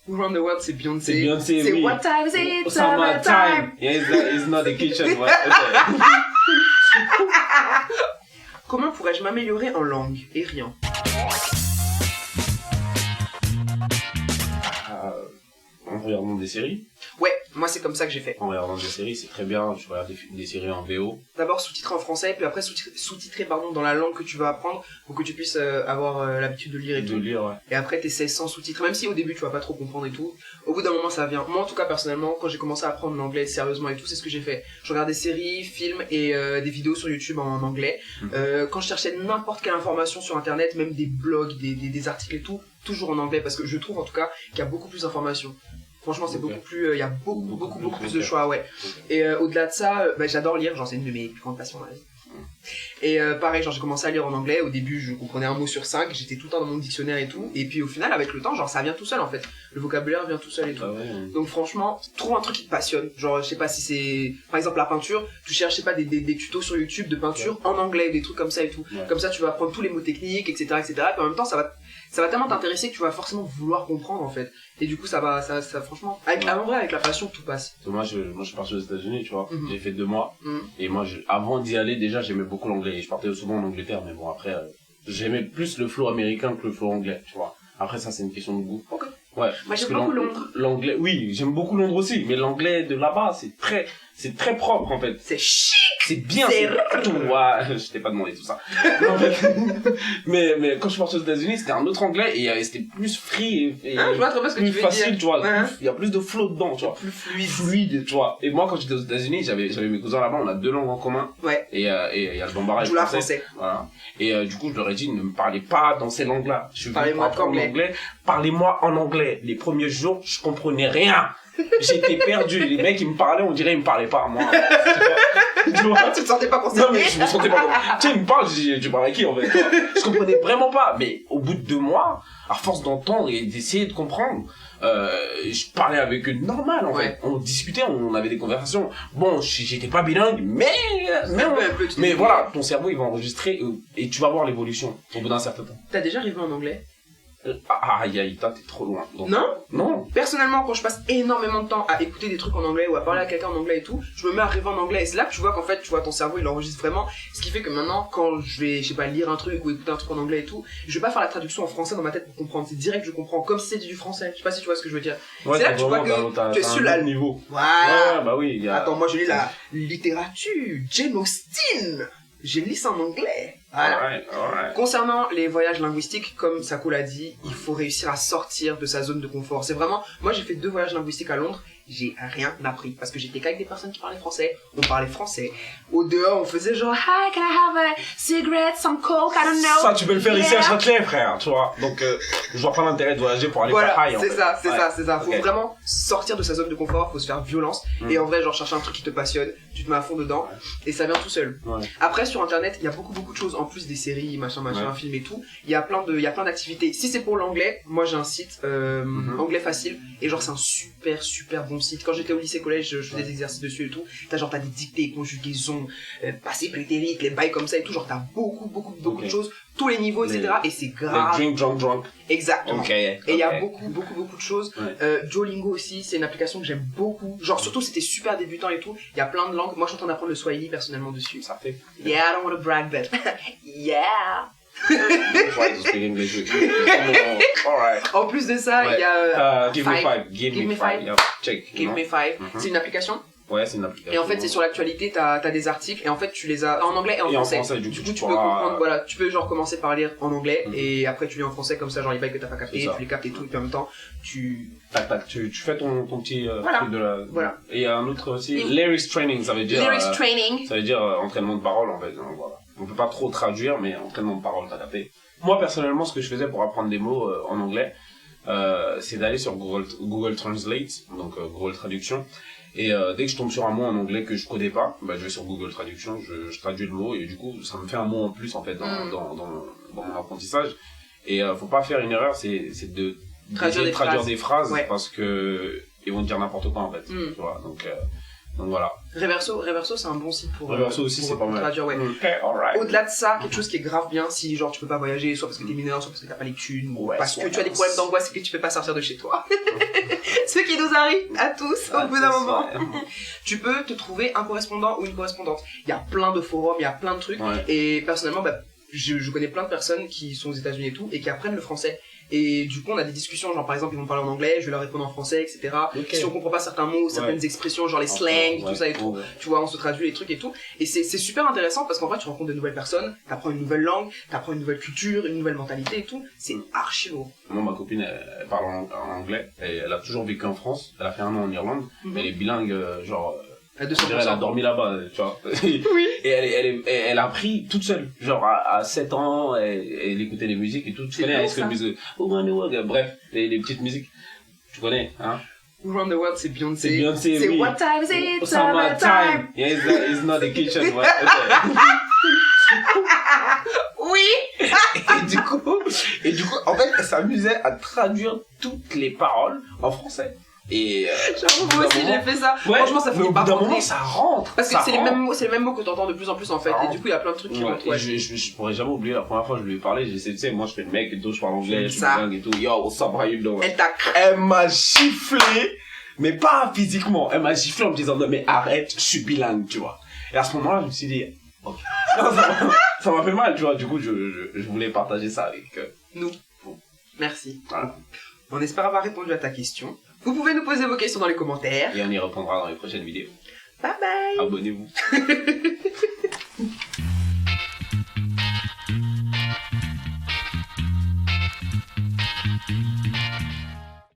Around the World, c'est Beyoncé. C'est Beyoncé, C'est oui. What time is it? Summertime. Yeah, it's not the kitchen. Ouais, ok. Comment pourrais-je m'améliorer en langue et rien? En regardant des séries. Ouais, moi c'est comme ça que j'ai fait. En regardant des séries, c'est très bien. Tu regardes des séries en VO. D'abord sous-titré en français, puis après sous-titré dans la langue que tu vas apprendre pour que tu puisses avoir l'habitude de lire et tout. De lire, ouais. Et après t'essaies sans sous-titres, même si au début tu vas pas trop comprendre et tout. Au bout d'un moment ça vient. Moi en tout cas personnellement, quand j'ai commencé à apprendre l'anglais sérieusement et tout, c'est ce que j'ai fait. Je regardais des séries, films et des vidéos sur YouTube en anglais. Quand je cherchais n'importe quelle information sur internet, même des blogs, des articles et tout, toujours en anglais parce que je trouve en tout cas qu'il y a beaucoup plus d'informations. Franchement, c'est beaucoup plus, il y a beaucoup plus de choix, ouais. Et au-delà de ça, j'adore lire, genre c'est une de mes plus grandes passions dans la vie. Et pareil, genre j'ai commencé à lire en anglais, au début je comprenais un mot sur 5, j'étais tout le temps dans mon dictionnaire et tout, et puis au final avec le temps, genre ça vient tout seul en fait, le vocabulaire vient tout seul et tout. Ah ouais. Donc franchement, trouve un truc qui te passionne, genre je sais pas si c'est, par exemple la peinture, tu cherches je sais pas des tutos sur YouTube de peinture en anglais, des trucs comme ça et tout, comme ça tu vas apprendre tous les mots techniques, etc., et puis en même temps ça va tellement t'intéresser que tu vas forcément vouloir comprendre en fait. Et du coup ça franchement, en vrai avec la passion tout passe. Moi je suis parti aux États-Unis, tu vois. J'ai fait 2 mois. Et moi avant d'y aller déjà j'aimais beaucoup l'anglais. Et je partais souvent en Angleterre, mais bon après j'aimais plus le flow américain que le flow anglais, tu vois. Après ça c'est une question de goût. Ok. Ouais. Moi j'aime beaucoup Londres. L'anglais, oui, j'aime beaucoup Londres aussi, mais l'anglais de là-bas c'est très propre en fait. C'est chic. C'est bien, c'est tout. Ouais, je t'ai pas demandé tout ça. Non, mais quand je suis parti aux États-Unis, c'était un autre anglais et c'était plus free et je vois très bien ce que plus tu veux facile, dire. tu vois. Ouais. Il y a plus de flow dedans, tu vois. Plus Fluide, tu vois. Et moi, quand j'étais aux États-Unis, j'avais mes cousins là-bas, on a 2 langues en commun. Ouais. Et il y a le bambara et le français. Voilà. Et du coup, je leur ai dit, ne me parlez pas dans ces langues-là. Je suis venu pour apprendre l'anglais. Parlez-moi en anglais. Les premiers jours, je comprenais rien. J'étais perdu. Les mecs, ils me parlaient, on dirait, ils me parlaient pas à moi. Tu vois, tu te sentais pas concerné? Non, mais je me sentais pas. Tu sais, ils me parlent, je dis, tu parles à qui, en fait? Je comprenais vraiment pas. Mais au bout de 2 mois, à force d'entendre et d'essayer de comprendre, je parlais avec eux normal, en fait. On discutait, on avait des conversations. Bon, j'étais pas bilingue, mais voilà, ton cerveau, il va enregistrer et tu vas voir l'évolution au bout d'un certain temps. T'as déjà arrivé en anglais? Aïe, t'es trop loin. Donc, non? Non. Personnellement, quand je passe énormément de temps à écouter des trucs en anglais ou à parler à quelqu'un en anglais et tout, je me mets à rêver en anglais. Et c'est là que tu vois qu'en fait, tu vois, ton cerveau, il enregistre vraiment. Ce qui fait que maintenant, quand je vais, je sais pas, lire un truc ou écouter un truc en anglais et tout, je vais pas faire la traduction en français dans ma tête pour comprendre. C'est direct, je comprends. Comme si c'était du français. Je sais pas si tu vois ce que je veux dire. Ouais, c'est là que tu vois que tu es sur le niveau. Voilà. Ouais, bah oui. Attends, moi je lis la littérature. Jane Austen. J'ai lu ça en anglais. Voilà. Alright. Concernant les voyages linguistiques, comme Sako l'a dit, il faut réussir à sortir de sa zone de confort. C'est vraiment, moi j'ai fait 2 voyages linguistiques à Londres, j'ai rien appris parce que j'étais qu'avec des personnes qui parlaient français, on parlait français. Au dehors, on faisait genre, hi, can I have a cigarette, some coke, I don't know. Ça, tu peux le faire ici à Châtelet, frère, tu vois. Donc, je vois pas l'intérêt de voyager pour aller faire high, en fait. C'est ça. Faut vraiment sortir de sa zone de confort, faut se faire violence. Et en vrai, genre, chercher un truc qui te passionne, tu te mets à fond dedans, et ça vient tout seul. Après, sur internet, il y a beaucoup de choses, en plus des séries, machin, films et tout. Il y a plein d'activités. Si c'est pour l'anglais, moi j'ai un site, anglais facile, et genre, c'est un super bon site. Quand j'étais au lycée collège, je faisais des exercices dessus et tout. T'as des dictées, conjugaisons, passé prétérit, les bails comme ça et tout. Genre, t'as beaucoup de choses, tous les niveaux, etc. Et c'est grave. Drink. Exactement. Et il y a beaucoup de choses. Ouais. Duolingo aussi, c'est une application que j'aime beaucoup. Genre, surtout, c'était super débutant et tout. Il y a plein de langues. Moi, je suis en train d'apprendre le Swahili personnellement dessus. Ça fait. Yeah, I don't want to brag, but yeah. En plus de ça, il y a Give me five. Check. Give me five. C'est une application. Ouais, c'est une application. Et en fait, c'est sur l'actualité, t'as des articles et en fait, tu les as en anglais et en français. Du coup, tu peux comprendre, voilà, tu peux genre commencer par lire en anglais et après tu lis en français comme ça, genre les bails que t'as pas capté, tu les captes et tout, et puis en même temps, tu fais ton petit truc de la. Voilà. Et il y a un autre aussi, lyrics training, ça veut dire. Lyrics training. Ça veut dire entraînement de parole en fait. Donc, voilà. On peut pas trop traduire, mais entraînement de parole, t'as capté. Moi, personnellement, ce que je faisais pour apprendre des mots en anglais, c'est d'aller sur Google Translate, donc Google Traduction. Et dès que je tombe sur un mot en anglais que je connais pas, bah, je vais sur Google Traduction, je traduis le mot et du coup ça me fait un mot en plus en fait dans mon apprentissage. Et faut pas faire une erreur, c'est de traduire des phrases parce que ils vont te dire n'importe quoi en fait. Tu vois, donc voilà. Reverso, c'est un bon site pour... Reverso aussi, c'est pas mal. Traduire, ouais. Ok, alright. Au-delà de ça, quelque chose qui est grave bien, si genre tu peux pas voyager, soit parce que t'es mineur, soit parce que t'as pas les thunes, Ouais, parce que soit tu as des problèmes d'angoisse et que tu peux pas sortir de chez toi. Ce qui nous arrive à tous au bout d'un moment. Tu peux te trouver un correspondant ou une correspondante. Il y a plein de forums, il y a plein de trucs. Ouais. Et personnellement, je connais plein de personnes qui sont aux États-Unis et tout, et qui apprennent le français. Et du coup, on a des discussions, genre par exemple, ils vont parler en anglais, je vais leur répondre en français, etc. Ok. Si on comprend pas certains mots, certaines expressions, genre les slangs, tout ça et tout, tu vois, on se traduit les trucs et tout. Et c'est super intéressant parce qu'en fait, tu rencontres de nouvelles personnes, t'apprends une nouvelle langue, t'apprends une nouvelle culture, une nouvelle mentalité et tout. C'est archi lourd. Moi, ma copine, elle parle en anglais, et elle a toujours vécu en France, elle a fait 1 an en Irlande, mais elle est bilingue, genre... À Je dirais, elle a dormi là-bas, tu vois. Oui. Et elle a appris toute seule. Genre, à 7 ans, elle écoutait les musiques et tout. Tu connais High School Musical. Bref, les petites musiques. Tu connais, hein? Around the World, c'est Beyoncé. C'est Beyoncé, C'est oui. What time is it? Summertime. Yeah, it's not the kitchen. Ouais, ok. Oui. et du coup, en fait, elle s'amusait à traduire toutes les paroles en français. Et j'avoue, moi aussi j'ai fait ça. Ouais, franchement, ça finit par d'un rentrer. moment, ça rentre. Parce que c'est les mêmes mots que t'entends de plus en plus en fait. Et du coup, il y a plein de trucs qui rentrent. Ouais. Je pourrais jamais oublier la première fois que je lui ai parlé. Tu sais, moi je fais le mec et tout, je parle anglais, je suis bilingue et tout. Yo, what's up, how you doing? Elle m'a giflé, mais pas physiquement. Elle m'a giflé en me disant non mais arrête, je suis bilingue, tu vois. Et à ce moment-là, je me suis dit, ok. Ça m'a fait mal, tu vois. Du coup, je voulais partager ça avec nous. Merci. Voilà. On espère avoir répondu à ta question. Vous pouvez nous poser vos questions dans les commentaires. Et on y répondra dans les prochaines vidéos. Bye bye. Abonnez-vous.